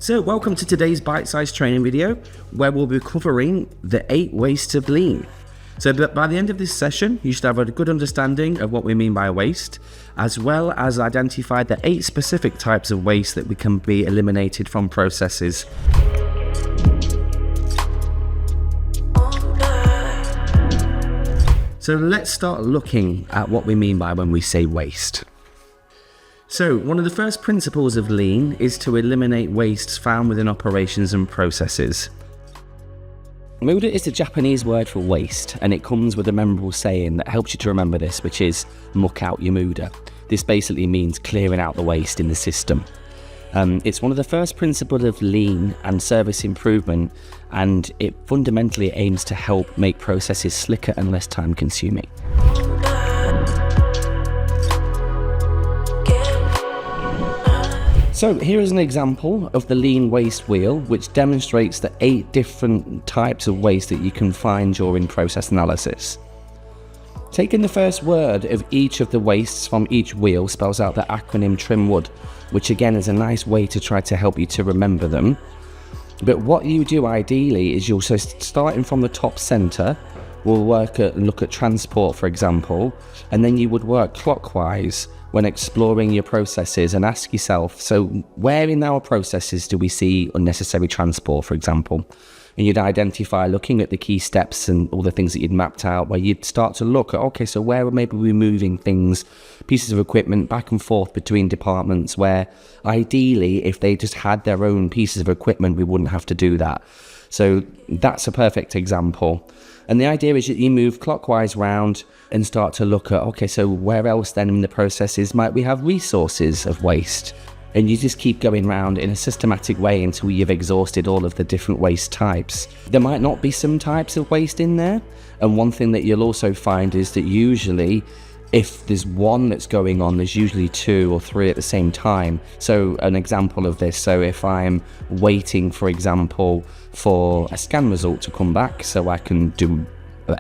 So welcome to today's bite-sized training video where we'll be covering the 8 wastes of lean. So by the end of this session, you should have a good understanding of what we mean by waste, as well as identify the 8 specific types of waste that can be eliminated from processes. So let's start looking at what we mean by when we say waste. So one of the first principles of lean is to eliminate wastes found within operations and processes. Muda is the Japanese word for waste, and it comes with a memorable saying that helps you to remember this, which is muck out your muda. This basically means clearing out the waste in the system. It's one of the first principles of lean and service improvement, and it fundamentally aims to help make processes slicker and less time consuming. So here is an example of the lean waste wheel, which demonstrates the 8 different types of waste that you can find during process analysis. Taking the first word of each of the wastes from each wheel spells out the acronym TRIMWOOD, which again is a nice way to try to help you to remember them. But what you do ideally is you'll, so starting from the top center, we'll look at transport, for example, and then you would work clockwise when exploring your processes and ask yourself, so where in our processes do we see unnecessary transport, for example? And you'd identify, looking at the key steps and all the things that you'd mapped out, where you'd start to look at, okay, so where maybe we're moving things, pieces of equipment back and forth between departments, where ideally, if they just had their own pieces of equipment, we wouldn't have to do that. So that's a perfect example. And the idea is that you move clockwise round and start to look at, okay, so where else then in the processes might we have resources of waste? And you just keep going round in a systematic way until you've exhausted all of the different waste types. There might not be some types of waste in there. And one thing that you'll also find is that usually if there's one that's going on, there's usually 2 or 3 at the same time. So an example of this, so if I'm waiting, for example, for a scan result to come back so I can do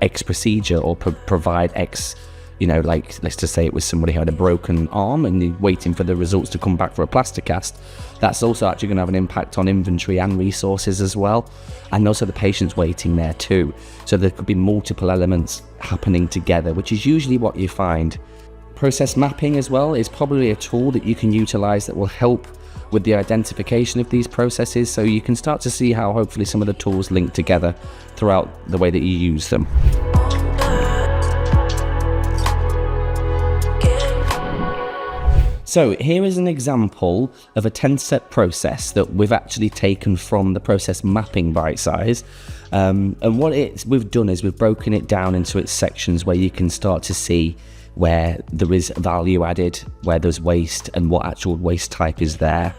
X procedure or provide X, like let's just say it was somebody who had a broken arm and you're waiting for the results to come back for a plaster cast, that's also actually going to have an impact on inventory and resources as well, and also the patient's waiting there too. So there could be multiple elements happening together, which is usually what you find. Process mapping as well is probably a tool that you can utilize that will help with the identification of these processes, so you can start to see how hopefully some of the tools link together throughout the way that you use them. So here is an example of a 10-step process that we've actually taken from the process mapping bite size. And what we've done is we've broken it down into its sections where you can start to see where there is value added, where there's waste, and what actual waste type is there.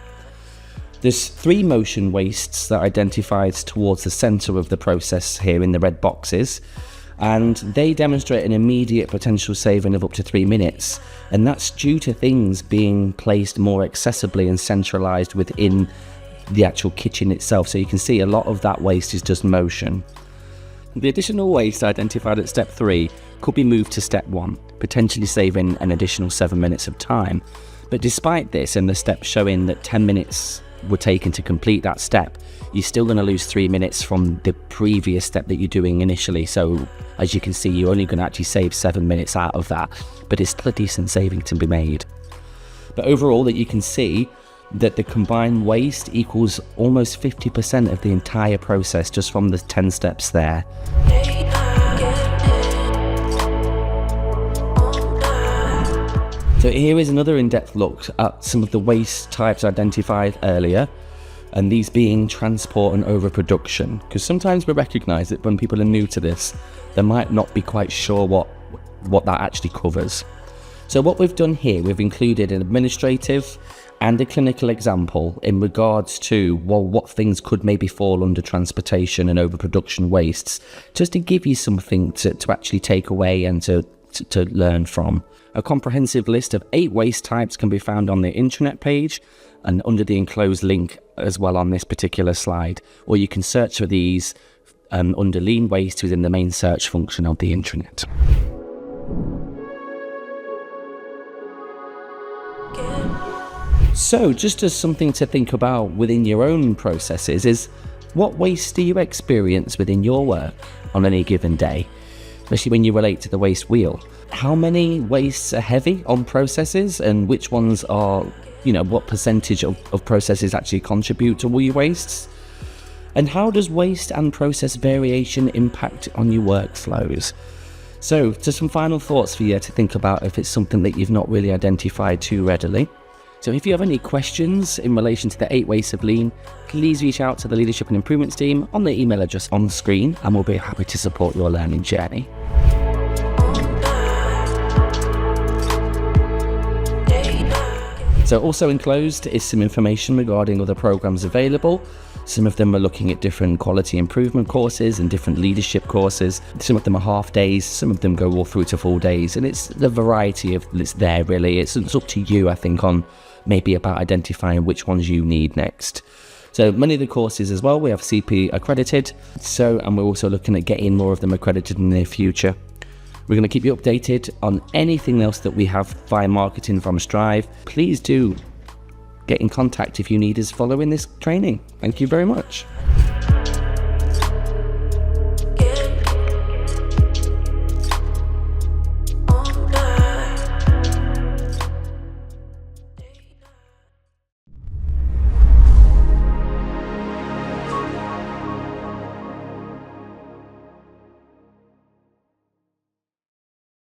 There's 3 motion wastes that are identified towards the center of the process here in the red boxes, and they demonstrate an immediate potential saving of up to 3 minutes, and that's due to things being placed more accessibly and centralized within the actual kitchen itself. So you can see a lot of that waste is just motion. The additional waste identified at step 3 could be moved to step 1, potentially saving an additional 7 minutes of time. But despite this and the steps showing that 10 minutes were taken to complete that step, you're still going to lose 3 minutes from the previous step that you're doing initially. So as you can see, you're only going to actually save 7 minutes out of that, but it's still a decent saving to be made. But overall, that you can see that the combined waste equals almost 50% of the entire process just from the 10 steps there. So here is another in-depth look at some of the waste types identified earlier, and these being transport and overproduction, because sometimes we recognise that when people are new to this, they might not be quite sure what that actually covers. So what we've done here, we've included an administrative and a clinical example in regards to, well, what things could maybe fall under transportation and overproduction wastes, just to give you something to actually take away and to learn from. A comprehensive list of 8 waste types can be found on the intranet page and under the enclosed link as well on this particular slide, or you can search for these under lean waste within the main search function of the intranet. So just as something to think about within your own processes is, what waste do you experience within your work on any given day, especially when you relate to the waste wheel? How many wastes are heavy on processes, and which ones are, what percentage of processes actually contribute to all your wastes? And how does waste and process variation impact on your workflows? So just some final thoughts for you to think about if it's something that you've not really identified too readily. So if you have any questions in relation to the 8 Wastes of Lean, please reach out to the Leadership and Improvements team on the email address on screen, and we'll be happy to support your learning journey. So also enclosed is some information regarding other programs available. Some of them are looking at different quality improvement courses and different leadership courses. Some of them are half days, some of them go all through to full days, and it's the variety of that's there really. It's up to you, I think, on maybe about identifying which ones you need next. So many of the courses as well, we have CP accredited, and we're also looking at getting more of them accredited in the near future. We're going to keep you updated on anything else that we have via marketing from Strive. Please do get in contact if you need us following this training. Thank you very much.